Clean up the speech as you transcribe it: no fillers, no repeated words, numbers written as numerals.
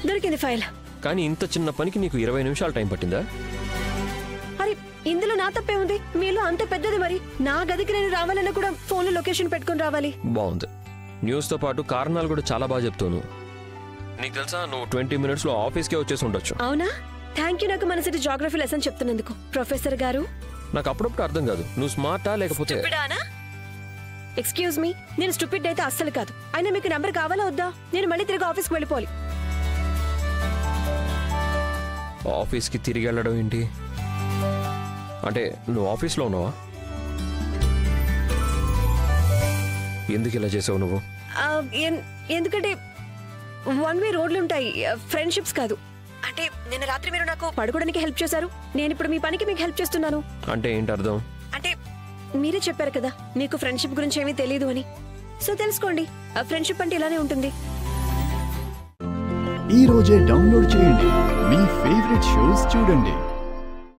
దొరికింది ఫైల్. కానీ ఇంత చిన్న పనికి నీకు 20 నిమిషాలు టైం పట్టిందా? అరే ఇందులో నా తప్పే ఉంది. మీలో అంత పెద్దది మరి. నా గదికి నేను రావాలన్నా కూడా ఫోన్లో లొకేషన్ పెట్టుకుని రావాలి. బాగుంది. న్యూస్తో పాటు కారణాలు కూడా చాలా బాగా చెప్తాను. నీకు తెలుసా, నువ్వు 20 మినిట్స్లో ఆఫీస్కే వచ్చేసి ఉండొచ్చు. అవునా? థ్యాంక్ యూ నాకు మన సిటీ జాగ్రఫీ లెసన్ చెప్తున్నందుకు ప్రొఫెసర్ గారు. నాకు అప్పుడప్పుడు అర్థం కాదు, నువ్వు స్మార్టా లేకపోతే. ఎక్స్క్యూజ్ మీ, నేను స్టూపిడ్ అయితే అస్సలు కాదు. అయినా మీకు నంబర్ కావాలా వద్దా? నేను మళ్ళీ తిరిగి ఆఫీస్కి వెళ్ళిపోవాలి. ఆఫీస్కి తిరిగి వెళ్ళడం ఏంటి? అంటే నువ్వు ఆఫీస్లో ఉన్నావా? ఎందుకు ఇలా చేసావు నువ్వు? ఎందుకంటే వన్ వే రోడ్లు ఉంటాయి, ఫ్రెండ్షిప్స్ కాదు. అంటే నిన్న రాత్రి మీరు నాకు పడుకోవడానికి హెల్ప్ చేశారు. నేను ఇప్పుడు మీ పనికి మీకు హెల్ప్ చేస్తున్నాను. అంటే ఏంటి అర్థం? అంటే మీరే చెప్పారు కదా మీకు ఫ్రెండ్షిప్ గురించి ఏమీ తెలియదు అని. సో తెలుసుకోండి, ఆ ఫ్రెండ్షిప్ అంటే ఇలానే ఉంటుంది. ఈ రోజే డౌన్లోడ్ చేయండి, మీ ఫేవరెట్ షోస్ చూడండి.